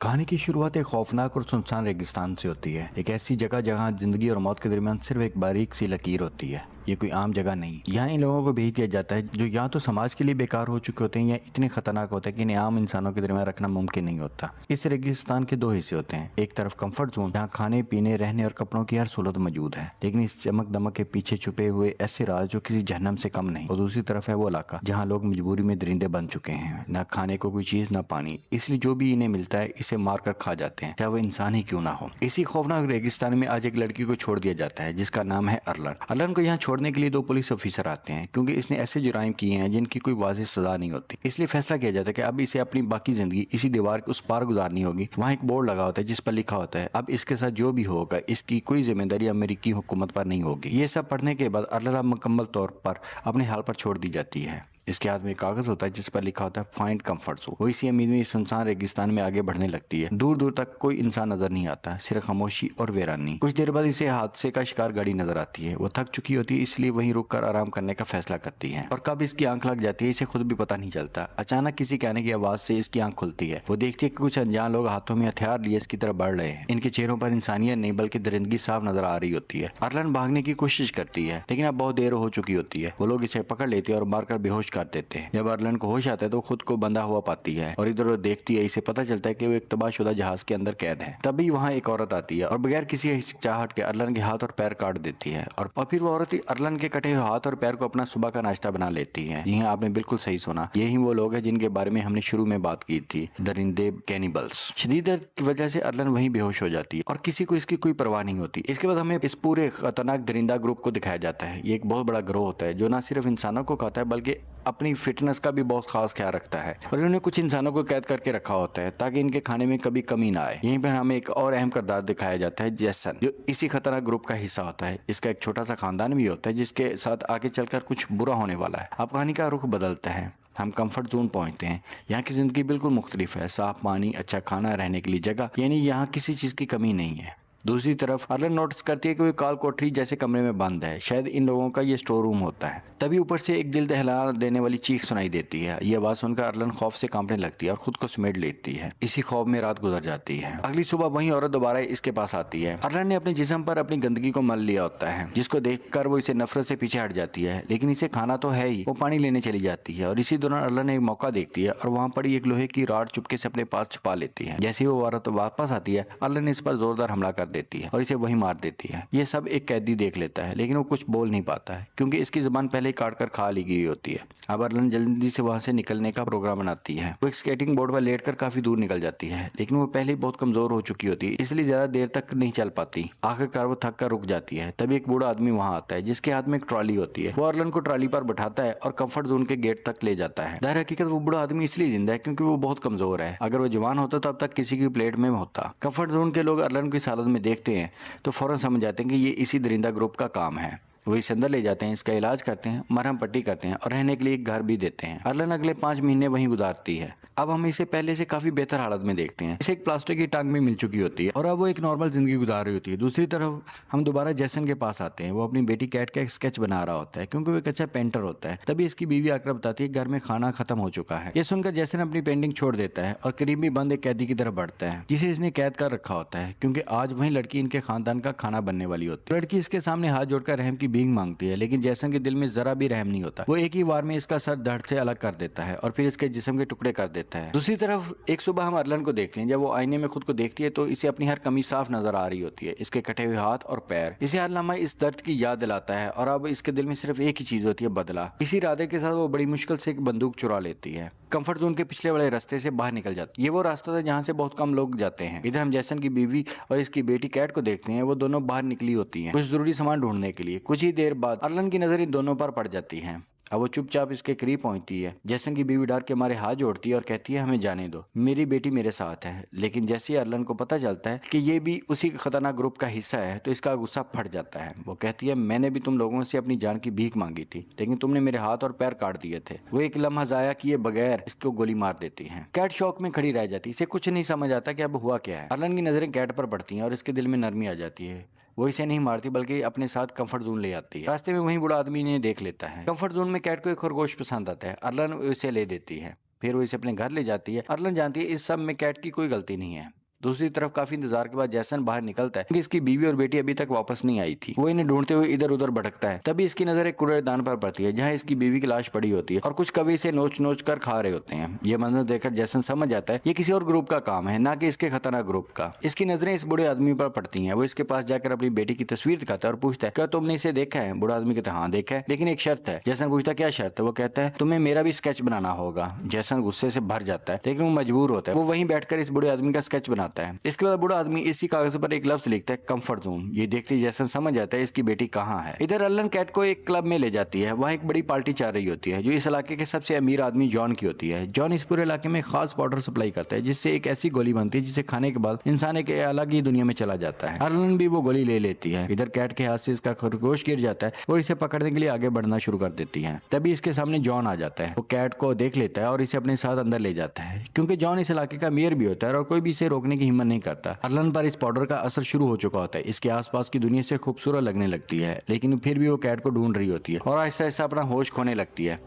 कहानी की शुरुआत एक खौफनाक और सुनसान रेगिस्तान से होती है। एक ऐसी जगह जहां जिंदगी और मौत के दरमियान सिर्फ एक बारीक सी लकीर होती है। ये कोई आम जगह नहीं। यहाँ इन लोगों को भेज दिया जाता है जो या तो समाज के लिए बेकार हो चुके होते हैं या इतने खतरनाक होते हैं कि इन्हें आम इंसानों के दरमियान रखना मुमकिन नहीं होता। इस रेगिस्तान के दो हिस्से होते हैं। एक तरफ कंफर्ट जोन, जहाँ खाने पीने रहने और कपड़ों की हर सहूलत मौजूद है, लेकिन इस चमक दमक के पीछे छुपे हुए ऐसे राज जो किसी जहन्नम से कम नहीं। और दूसरी तरफ है वो इलाका जहाँ लोग मजबूरी में दरिंदे बन चुके हैं, न खाने को कोई चीज न पानी, इसलिए जो भी इन्हें मिलता है इसे मार कर खा जाते हैं, चाहे वो इंसान ही क्यों ना हो। इसी खौफनाक रेगिस्तान में आज एक लड़की को छोड़ दिया जाता है जिसका नाम है अरलन। अरलन को यहाँ छोड़ने के लिए दो पुलिस ऑफिसर आते हैं क्योंकि इसने ऐसे जुराइम किए हैं जिनकी कोई वाज़ेह सजा नहीं होती। इसलिए फैसला किया जाता है कि अब इसे अपनी बाकी जिंदगी इसी दीवार के उस पार गुजारनी होगी। वहाँ एक बोर्ड लगा होता है जिस पर लिखा होता है अब इसके साथ जो भी होगा इसकी कोई जिम्मेदारी अमेरिकी हुकूमत पर नहीं होगी। ये सब पढ़ने के बाद अरलन मुकम्मल तौर पर अपने हाल पर छोड़ दी जाती है। इसके हाथ में एक कागज होता है जिस पर लिखा होता है फाइंड कंफर्ट जोन। वो इसी उम्मीद में इस सुनसान रेगिस्तान में आगे बढ़ने लगती है। दूर दूर तक कोई इंसान नजर नहीं आता, सिर्फ खामोशी और वीरानी। कुछ देर बाद इसे हादसे का शिकार गाड़ी नजर आती है। वो थक चुकी होती है, इसलिए वहीं रुककर आराम करने का फैसला करती है। और कब इसकी आंख लग जाती है इसे खुद भी पता नहीं चलता। अचानक किसी कहने की आवाज से इसकी आंख खुलती है। वो देखती है कि कुछ अनजान लोग हाथों में हथियार लिए इसकी तरफ बढ़ रहे हैं। इनके चेहरों पर इंसानियत नहीं बल्कि दरिंदगी साफ नजर आ रही होती है। अरलन भागने की कोशिश करती है लेकिन अब बहुत देर हो चुकी होती है। वो लोग इसे पकड़ लेते हैं और मारकर बेहोश कर देते हैं। जब अरलन को होश आता है तो खुद को बंधा हुआ पाती है और इधर उधर देखती है। इसे पता चलता है कि वो एक तबाहशुदा जहाज के अंदर कैद है। तभी वहाँ एक औरत आती है और बगैर किसी हिचकिचाहट के अरलन के हाथ और पैर काट देती है। और फिर वो औरत अरलन के कटे हुए हाथ और पैर को अपना सुबह का नाश्ता बना लेती है। जी हाँ, आपने बिल्कुल सही सुना, यही वो लोग हैं जिनके बारे में हमने शुरू में बात की थी, दरिंदे कैनिबल्स। शदीद दर्द की वजह से अरलन वहीं बेहोश हो जाती है और किसी को इसकी कोई परवाह नहीं होती। इसके बाद हमें इस पूरे खतरनाक दरिंदा ग्रुप को दिखाया जाता है। ये एक बहुत बड़ा ग्रोह होता है जो न सिर्फ इंसानों को खाता है बल्कि अपनी फिटनेस का भी बहुत खास ख्याल रखता है। और इन्होंने कुछ इंसानों को कैद करके रखा होता है ताकि इनके खाने में कभी कमी ना आए। यहीं पर हमें एक और अहम किरदार दिखाया जाता है, जेसन, जो इसी खतरनाक ग्रुप का हिस्सा होता है। इसका एक छोटा सा खानदान भी होता है जिसके साथ आगे चलकर कुछ बुरा होने वाला है। अब कहानी का रुख बदलता है। हम कंफर्ट जोन पहुंचते हैं। यहाँ की जिंदगी बिल्कुल मुख्तलिफ है। साफ पानी, अच्छा खाना, रहने के लिए जगह, यानी यहाँ किसी चीज की कमी नहीं है। दूसरी तरफ अरलन नोटिस करती है कि वो काल कोठरी जैसे कमरे में बंद है। शायद इन लोगों का ये स्टोर रूम होता है। तभी ऊपर से एक दिल दहला देने वाली चीख सुनाई देती है। ये आवाज सुनकर अरलन खौफ से कांपने लगती है और खुद को समेट लेती है। इसी खौफ में रात गुजर जाती है। अगली सुबह वही औरत दोबारा इसके पास आती है। अरलन ने अपने जिस्म पर अपनी गंदगी को मल लिया होता है, जिसको देखकर वो इसे नफरत से पीछे हट जाती है। लेकिन इसे खाना तो है ही। वो पानी लेने चली जाती है और इसी दौरान अरलन एक मौका देखती है और वहाँ पड़ी एक लोहे की रॉड चुपके से अपने पास छुपा लेती है। जैसे ही वो औरत वापस आती है अरलन इस पर जोरदार हमला कर देती है और इसे मार देती है। ये सब एक कैदी देख लेता है लेकिन वो कुछ बोल नहीं पाता है क्योंकि इसकी जुबान पहले ही काट कर खा ली गई होती है। अब अरलन जल्दी से वहां से निकलने का प्रोग्राम बनाती है। वो एक स्केटिंग बोर्ड पर लेटकर काफी दूर निकल जाती है लेकिन वो पहले ही बहुत कमजोर हो चुकी होती है, इसलिए ज्यादा देर तक नहीं चल पाती। आखिरकार वो थक कर रुक जाती है। तभी एक बूढ़ा आदमी वहां आता है जिसके हाथ में एक ट्रॉली होती है। वो अरलन को ट्रॉली पर बैठाता है और कंफर्ट जोन के गेट तक ले जाता है। दर हकीकत वो बूढ़ा आदमी इसलिए जिंदा है क्योंकि वो बहुत कमजोर है। अगर वो जवान होता तो अब तक किसी की प्लेट में होता। कंफर्ट जोन के लोग अरलन की इस हालत में देखते हैं तो फौरन समझ जाते हैं कि ये इसी दरिंदा ग्रुप का काम है। वो इसे अंदर ले जाते हैं, इसका इलाज करते हैं, मरहम पट्टी करते हैं और रहने के लिए एक घर भी देते हैं। अरलन अगले 5 महीने वहीं गुजारती है। अब हम इसे पहले से काफी बेहतर हालत में देखते हैं। इसे एक प्लास्टिक की टांग भी मिल चुकी होती है और अब वो एक नॉर्मल जिंदगी गुजार रही होती है। दूसरी तरफ हम दोबारा जैसन के पास आते हैं। वो अपनी बेटी कैट का एक स्केच बना रहा होता है क्योंकि वो एक अच्छा पेंटर होता है। तभी इसकी बीवी आकर बताती है घर में खाना खत्म हो चुका है। ये सुनकर जैसन अपनी पेंटिंग छोड़ देता है और करीब ही बंद एक कैदी की तरफ बढ़ता है जिसे इसने कैद कर रखा होता है क्योंकि आज वही लड़की इनके खानदान का खाना बनने वाली होती है। लड़की इसके सामने हाथ जोड़कर रहम की भीख मांगती है लेकिन जैसन के दिल में जरा भी रहम नहीं होता। वो एक ही बार में इसका सर धड़ से अलग कर देता है और फिर इसके जिस्म के टुकड़े कर देता है। दूसरी तरफ एक सुबह हम अरलन को देखते हैं। जब वो आईने में खुद को देखती है तो इसे अपनी हर कमी साफ नजर आ रही होती है। इसके कटे हुए हाथ और पैर इसे हर लम्हा इस दर्द की याद दिलाता है और अब इसके दिल में सिर्फ एक ही चीज होती है, बदला। इसी इरादे के साथ वो बड़ी मुश्किल से एक बंदूक चुरा लेती है। कंफर्ट जोन के पिछले वाले रास्ते से बाहर निकल जाती है। ये वो रास्ता था जहाँ से बहुत कम लोग जाते हैं। इधर हम जैसन की बीवी और इसकी बेटी कैट को देखते हैं। वो दोनों बाहर निकली होती हैं कुछ जरूरी सामान ढूंढने के लिए। कुछ ही देर बाद अरलन की नजर इन दोनों पर पड़ जाती है। अब वो चुपचाप इसके करीब पहुंचती है। जैसन की बीवी डर के मारे हाथ जोड़ती है और कहती है हमें जाने दो, मेरी बेटी मेरे साथ है। लेकिन जैसे ही अरलन को पता चलता है कि ये भी उसी खतरनाक ग्रुप का हिस्सा है तो इसका गुस्सा फट जाता है। वो कहती है मैंने भी तुम लोगों से अपनी जान की भीख मांगी थी लेकिन तुमने मेरे हाथ और पैर काट दिए थे। वो एक लम्हा जाया किए बगैर इसको गोली मार देती है। कैट शौक में खड़ी रह जाती है। इसे कुछ नहीं समझ आता कि अब हुआ क्या है। अरलन की नजरें कैट पर पड़ती हैं और इसके दिल में नरमी आ जाती है। वो इसे नहीं मारती बल्कि अपने साथ कंफर्ट जोन ले आती है। रास्ते में वही बूढ़ा आदमी इन्हें देख लेता है। कंफर्ट जोन में कैट को एक खरगोश पसंद आता है। अरलन उसे ले देती है। फिर वो इसे अपने घर ले जाती है। अर्लन जानती है इस सब में कैट की कोई गलती नहीं है। दूसरी तरफ काफी इंतजार के बाद जैसन बाहर निकलता है क्योंकि इसकी बीवी और बेटी अभी तक वापस नहीं आई थी। वो इन्हें ढूंढते हुए इधर उधर भटकता है। तभी इसकी नजर एक कूड़ेदान पर पड़ती है जहाँ इसकी बीवी की लाश पड़ी होती है और कुछ कवि इसे नोच नोच कर खा रहे होते हैं। ये मंजर देखकर जैसन समझ जाता है ये किसी और ग्रुप का काम है, ना कि इसके खतरनाक ग्रुप का। इसकी नजरें इस बूढ़े आदमी पर पड़ती है। वो इसके पास जाकर अपनी बेटी की तस्वीर दिखाता है और पूछता है क्या तुमने इसे देखा है? बूढ़ा आदमी कहता है हाँ देखा है, लेकिन एक शर्त है। जैसन पूछता है क्या शर्त है? वो कहता है तुम्हें मेरा भी स्केच बनाना होगा। जैसन गुस्से से भर जाता है लेकिन वो मजबूर होता है। वो वहीं बैठकर इस बूढ़े आदमी का स्केच बनाता है। इसके बाद बूढ़ा आदमी इसी कागज पर एक लफ्ज लिखता है कंफर्ट जोन। ये देखते ही जैसन समझ जाता है इसकी बेटी कहाँ है। इधर अर्लन कैट को एक क्लब में ले जाती है। वहाँ एक बड़ी पार्टी चल रही होती है जो इस इलाके के सबसे अमीर आदमी जॉन की होती है। जॉन इस पूरे इलाके में खास पाउडर सप्लाई करता है जिससे एक ऐसी गोली बनती है जिसे खाने के बाद इंसान एक अलग ही दुनिया में चला जाता है। अर्लन भी वो गोली ले लेती है। इधर कैट के हाथ से इसका खरगोश गिर जाता है और इसे पकड़ने के लिए आगे बढ़ना शुरू कर देती है। तभी इसके सामने जॉन आ जाता है। वो कैट को देख लेता है और इसे अपने साथ अंदर ले जाता है क्योंकि जॉन इस इलाके का मेयर भी होता है और कोई भी इसे रोकने की हिम्मत नहीं करता। अर्लन पर इस पाउडर का असर शुरू हो चुका होता है। इसके आसपास की दुनिया से खूबसूरत लगने लगती है लेकिन फिर भी वो कैट को ढूंढ रही होती है और आहिस्ता आहिस्ता अपना होश खोने लगती है।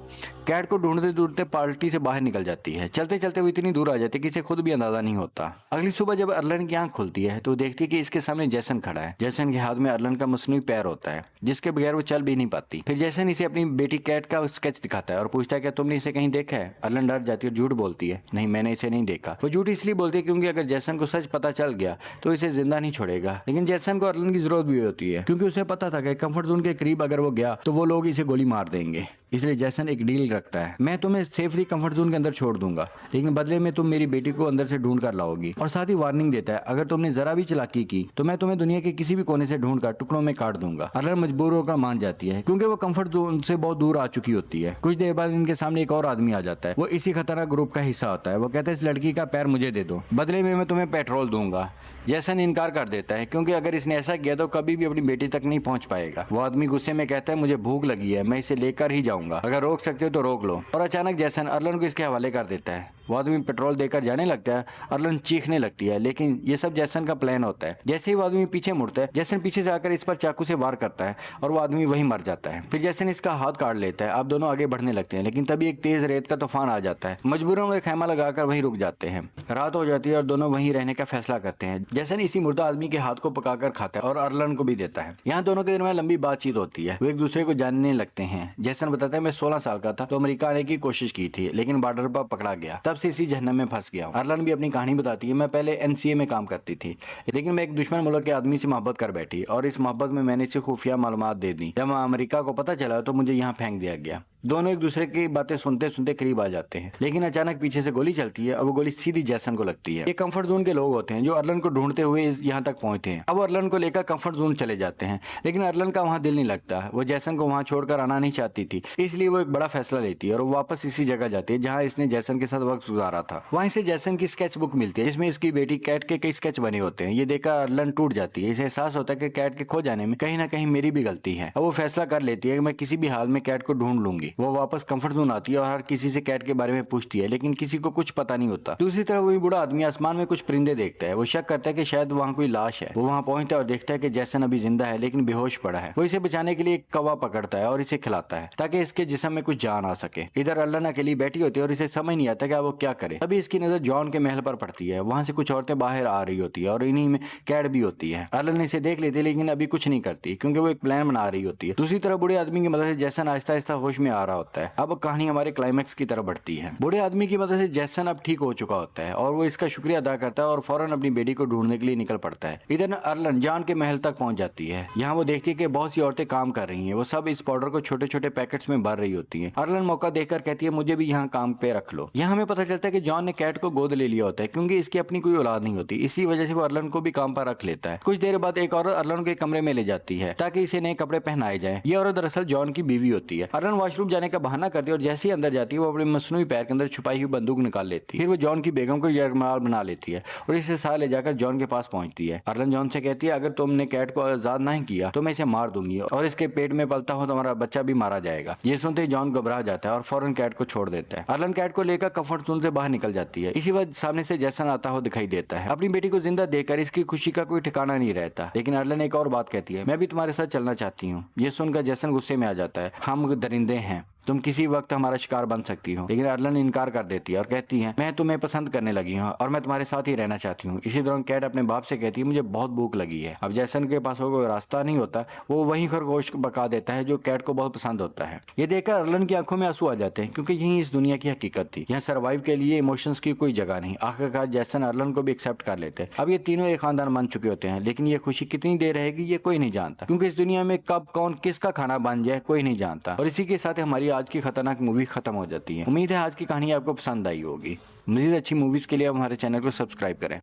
कैट को ढूंढते ढूंढते पार्टी से बाहर निकल जाती है। चलते चलते वो इतनी दूर आ जाती है कि इसे खुद भी अंदाजा नहीं होता। अगली सुबह जब अर्लन की आंख खुलती है तो वो देखती है कि इसके सामने जैसन खड़ा है। जैसन के हाथ में अर्लन का मसनूई पैर होता है जिसके बगैर वो चल भी नहीं पाती। फिर जैसन इसे अपनी बेटी कैट का स्केच दिखाता है और पूछता है क्या तुमने इसे कहीं देखा है? अर्लन डर जाती है और झूठ बोलती है नहीं मैंने इसे नहीं देखा। वो झूठ इसलिए बोलती है क्योंकि अगर जैसन को सच पता चल गया तो इसे जिंदा नहीं छोड़ेगा। लेकिन जैसन को अर्लन की जरूरत भी होती है क्योंकि उसे पता था कि कंफर्ट जोन के करीब अगर वो गया तो वो लोग इसे गोली मार देंगे। इसलिए जैसन एक डील रखता है मैं तुम्हें सेफली कंफर्ट जोन के अंदर छोड़ दूंगा लेकिन बदले में तुम मेरी बेटी को अंदर से ढूंढ कर लाओगी। और साथ ही वार्निंग देता है अगर तुमने जरा भी चालाकी की तो मैं तुम्हें दुनिया के किसी भी कोने से ढूंढ कर टुकड़ों में काट दूंगा। अर्लन मजबूर होकर मान जाती है क्योंकि वो कंफर्ट जोन से बहुत दूर आ चुकी होती है। कुछ देर बाद इनके सामने एक और आदमी आ जाता है। वो इसी खतरनाक ग्रुप का हिस्सा होता है। वो कहता है इस लड़की का पैर मुझे दे दो, बदले में मैं तुम्हें पेट्रोल दूंगा। जैसन इनकार कर देता है क्योंकि अगर इसने ऐसा किया तो कभी भी अपनी बेटी तक नहीं पहुंच पाएगा। वो आदमी गुस्से में कहता है मुझे भूख लगी है, मैं इसे लेकर ही जाऊंगा, अगर रोक सकते हो तो रोक लो। और अचानक जैसन अर्लन को इसके हवाले कर देता है। वो आदमी पेट्रोल देकर जाने लगता है। अर्लन चीखने लगती है लेकिन ये सब जैसन का प्लान होता है। जैसे ही वो आदमी पीछे मुड़ता है जैसन पीछे से आकर इस पर चाकू से वार करता है और वो आदमी वहीं मर जाता है। फिर जैसन इसका हाथ काट लेता है। अब दोनों आगे बढ़ने लगते हैं लेकिन तभी एक तेज रेत का तूफान आ जाता है। मजबूरों में खैमा लगाकर वहीं रुक जाते हैं। रात हो जाती है और दोनों वहीं रहने का फैसला करते हैं। जैसन इसी मुर्दा आदमी के हाथ को पकाकर खाता है और अर्लन को भी देता है। यहाँ दोनों के दरमियान लंबी बातचीत होती है। वो एक दूसरे को जानने लगते हैं। जैसन बताता है मैं 16 साल का था तो अमेरिका आने की कोशिश की थी लेकिन बॉर्डर पर पकड़ा गया, तब से इसी जहन्नम में फंस गया हूं। अर्लन भी अपनी कहानी बताती है मैं पहले NCA में काम करती थी लेकिन मैं एक दुश्मन मुल्क के आदमी से मोहब्बत कर बैठी और इस मोहब्बत में मैंने इसे खुफिया मालूमात दे दी। जब अमेरिका को पता चला तो मुझे यहाँ फेंक दिया गया। दोनों एक दूसरे की बातें सुनते सुनते करीब आ जाते हैं लेकिन अचानक पीछे से गोली चलती है और वो गोली सीधी जैसन को लगती है। ये कंफर्ट जोन के लोग होते हैं जो अर्लन को ढूंढते हुए यहाँ तक पहुंचते हैं। अब अर्लन को लेकर कंफर्ट जोन चले जाते हैं लेकिन अर्लन का वहाँ दिल नहीं लगता। वो जैसन को वहाँ छोड़कर आना नहीं चाहती थी इसलिए वो एक बड़ा फैसला लेती है और वो वापस इसी जगह जाती है जहाँ इसने जैसन के साथ वक्त गुजारा था। वहीं से जैसन की स्केच बुक मिलती है जिसमें इसकी बेटी कैट के कई स्केच बने होते हैं। ये देखकर अर्लन टूट जाती है। इसे एहसास होता है कि कैट के खो जाने में कहीं ना कहीं मेरी भी गलती है। अब वो फैसला कर लेती है कि मैं किसी भी हाल में कैट को ढूंढ लूंगी। वो वापस कंफर्ट जोन आती है और हर किसी से कैट के बारे में पूछती है लेकिन किसी को कुछ पता नहीं होता। दूसरी तरफ वही बूढ़ा आदमी आसमान में कुछ परिंदे देखता है। वो शक करता है कि शायद वहाँ कोई लाश है। वो वहाँ पहुंचता है और देखता है कि जैसन अभी जिंदा है लेकिन बेहोश पड़ा है। वो इसे बचाने के लिए एक कौवा पकड़ता है और इसे खिलाता है ताकि इसके जिस्म में कुछ जान आ सके। इधर अर्लन अकेली बैठी होती है और इसे समझ नहीं आता कि वो क्या करे। तभी इसकी नजर जॉन के महल पर पड़ती है। वहां से कुछ औरतें बाहर आ रही होती है और इन्हीं में कैट भी होती है। अर्लन इसे देख लेती है लेकिन अभी कुछ नहीं करती क्योंकि वो एक प्लान बना रही होती है। दूसरी तरफ बूढ़े आदमी की मदद से जैसन आहिस्ता आहिस्ता होश में आ रहा होता है। अब कहानी हमारे क्लाइमैक्स की तरफ बढ़ती है। बूढ़े आदमी की मदद से जैसन अब ठीक हो चुका होता है और वो इसका शुक्रिया अदा करता है और फौरन अपनी बेटी को ढूंढने के लिए निकल पड़ता है। इधर अर्लन जॉन के महल तक पहुंच जाती है। यहाँ वो देखती है कि बहुत सी औरतें काम कर रही हैं। वो सब इस पाउडर को छोटे छोटे पैकेट्स में भर रही होती हैं। अर्लन मौका देखकर कहती है मुझे भी यहाँ काम पे रख लो। यहाँ हमें पता चलता है कि जॉन ने कैट को गोद ले लिया होता है क्योंकि इसकी अपनी कोई औलाद नहीं होती। इसी वजह से वो अर्लन को भी काम पर रख लेता है। कुछ देर बाद एक औरत अर्लन के कमरे में ले जाती है ताकि इसे नए कपड़े पहनाए जाए। ये औरत दरअसल जॉन की बीवी होती है। अर्लन वॉशरूम जाने का बहाना करती है और जैसे ही अंदर जाती है वो अपने मसनूई पैर के अंदर छुपाई हुई बंदूक निकाल लेती है। फिर वो जॉन की बेगम को यरगमाल बना लेती है और इसे साथ ले जाकर जॉन के पास पहुंचती है। अर्लन जॉन से कहती है अगर तुमने कैट को आजाद नहीं किया तो मैं इसे मार दूंगी और इसके पेट में पलता हो तुम्हारा बच्चा भी मारा जाएगा। ये सुनते ही जॉन घबरा जाता है और फौरन कैट को छोड़ देता है। अर्लन कैट को लेकर कंफर्ट जोन से बाहर निकल जाती है। इसी वक्त सामने से जैसन आता हुआ दिखाई देता है। अपनी बेटी को जिंदा देखकर इसकी खुशी का कोई ठिकाना नहीं रहता। लेकिन अर्लन एक और बात कहती है मैं भी तुम्हारे साथ चलना चाहती हूँ। ये सुनकर जैसन गुस्से में आ जाता है हम दरिंदे हैं। तुम किसी वक्त हमारा शिकार बन सकती हो। लेकिन अर्लन इनकार कर देती है और कहती है मैं तुम्हें पसंद करने लगी हूँ और मैं तुम्हारे साथ ही रहना चाहती हूँ। इसी दौरान कैट अपने बाप से कहती है मुझे बहुत भूख लगी है। अब जैसन के पास कोई रास्ता नहीं होता, वो वही खरगोश पका देता है जो कैट को बहुत पसंद होता है। ये देखकर अर्लन की आंखों में आंसू आ जाते हैं क्योंकि यही इस दुनिया की हकीकत थी। यहाँ सर्वाइव के लिए इमोशंस की कोई जगह नहीं। आखिरकार जैसन अर्लन को भी एक्सेप्ट कर लेते हैं। अब ये तीनों एक खानदान बन चुके होते हैं, लेकिन ये खुशी कितनी देर रहेगी ये कोई नहीं जानता, क्योंकि इस दुनिया में कब कौन किसका खाना बन जाए कोई नहीं जानता। और इसी के साथ हमारी आज की खतरनाक मूवी खत्म हो जाती है। उम्मीद है आज की कहानी आपको पसंद आई होगी। मज़ीद अच्छी मूवीज के लिए आप हमारे चैनल को सब्सक्राइब करें।